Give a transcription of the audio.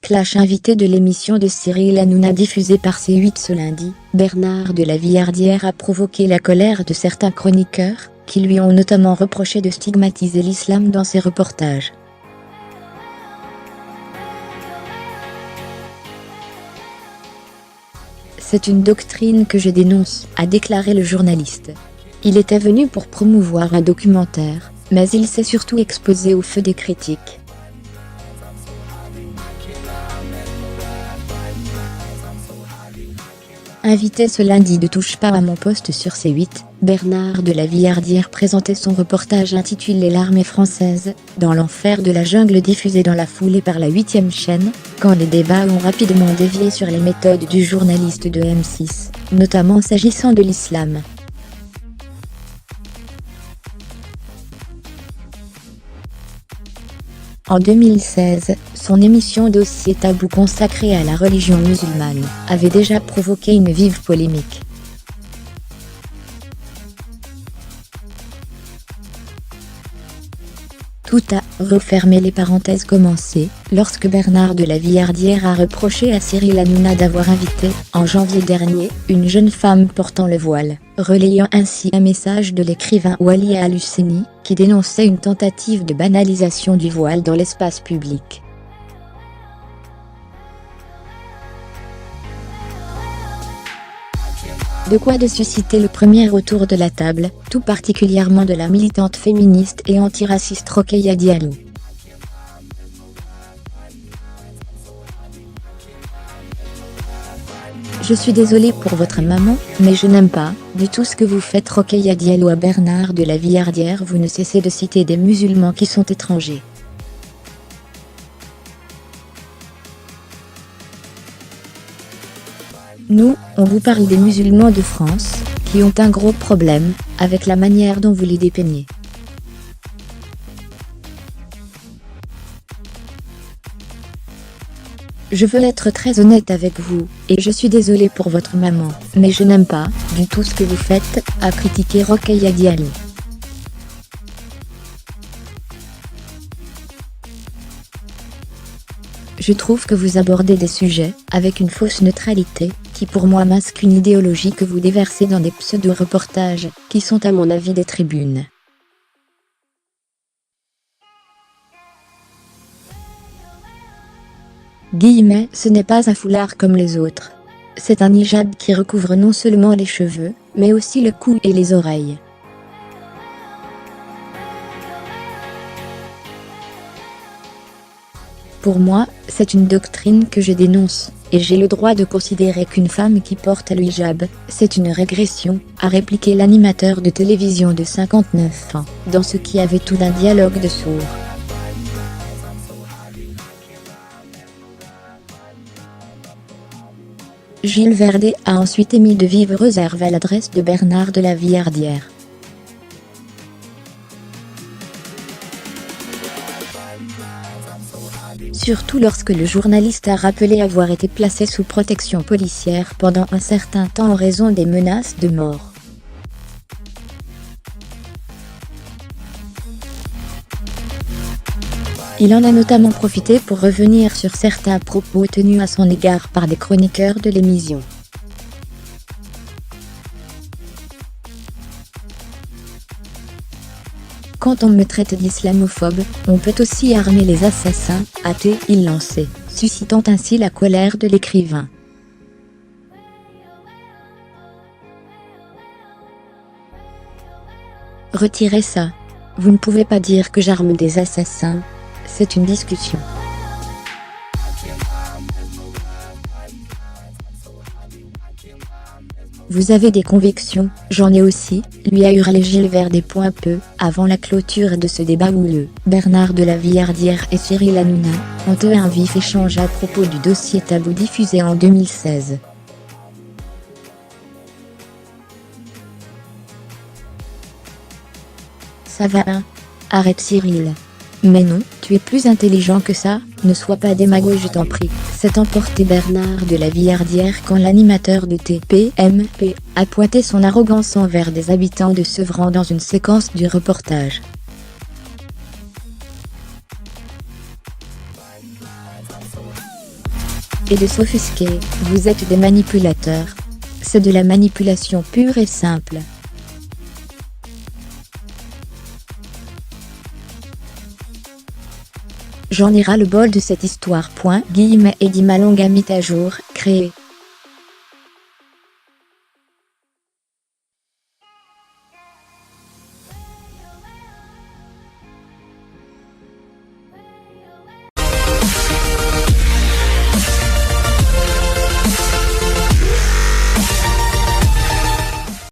clash invité de l'émission de Cyril Hanouna diffusée par C8 ce lundi, Bernard de la Villardière a provoqué la colère de certains chroniqueurs, qui lui ont notamment reproché de stigmatiser l'islam dans ses reportages. C'est une doctrine que je dénonce, a déclaré le journaliste. Il était venu pour promouvoir un documentaire, mais il s'est surtout exposé au feu des critiques. Invité ce lundi de Touche pas à mon poste sur C8, Bernard de la Villardière présentait son reportage intitulé L'armée française, dans l'enfer de la jungle diffusé dans la foulée par la 8e chaîne, quand les débats ont rapidement dévié sur les méthodes du journaliste de M6, notamment s'agissant de l'islam. En 2016, son émission Dossier tabou consacrée à la religion musulmane avait déjà provoqué une vive polémique. Tout a refermé les parenthèses commencées, lorsque Bernard de la Villardière a reproché à Cyril Hanouna d'avoir invité, en janvier dernier, une jeune femme portant le voile, relayant ainsi un message de l'écrivain Wali al-Husseini, qui dénonçait une tentative de banalisation du voile dans l'espace public. De quoi de susciter le premier autour de la table, tout particulièrement de la militante féministe et antiraciste Rokhaya Diallo. Je suis désolée pour votre maman, mais je n'aime pas du tout ce que vous faites. Rokhaya Diallo à Bernard de la Villardière. Vous ne cessez de citer des musulmans qui sont étrangers. Nous, on vous parle des musulmans de France, qui ont un gros problème avec la manière dont vous les dépeignez. Je veux être très honnête avec vous, et je suis désolée pour votre maman, mais je n'aime pas du tout ce que vous faites, a critiqué Rokhaya Diallo. Je trouve que vous abordez des sujets avec une fausse neutralité, qui pour moi masque une idéologie que vous déversez dans des pseudo-reportages, qui sont à mon avis des tribunes. Ce n'est pas un foulard comme les autres. C'est un hijab qui recouvre non seulement les cheveux, mais aussi le cou et les oreilles. Pour moi, c'est une doctrine que je dénonce, et j'ai le droit de considérer qu'une femme qui porte le hijab, c'est une régression, a répliqué l'animateur de télévision de 59 ans, dans ce qui avait tout d'un dialogue de sourds. Gilles Verdet a ensuite émis de vives réserves à l'adresse de Bernard de la Villardière. Surtout lorsque le journaliste a rappelé avoir été placé sous protection policière pendant un certain temps en raison des menaces de mort. Il en a notamment profité pour revenir sur certains propos tenus à son égard par des chroniqueurs de l'émission. Quand on me traite d'islamophobe, on peut aussi armer les assassins, a-t-il lancé, suscitant ainsi la colère de l'écrivain. Retirez ça. Vous ne pouvez pas dire que j'arme des assassins. C'est une discussion. Vous avez des convictions, j'en ai aussi, lui a hurlé Gilles Verdet. Peu avant la clôture de ce débat houleux, Bernard de la Villardière et Cyril Hanouna ont eu un vif échange à propos du dossier tabou diffusé en 2016. Ça va hein? Arrête Cyril. Mais non, tu es plus intelligent que ça, ne sois pas démagogue je t'en prie. S'est emporté Bernard de la Villardière quand l'animateur de TPMP a pointé son arrogance envers des habitants de Sevran dans une séquence du reportage. et de s'offusquer. Vous êtes des manipulateurs. C'est de la manipulation pure et simple. J'en ai ras le bol de cette histoire. Eddie Malonga mit à jour, créé.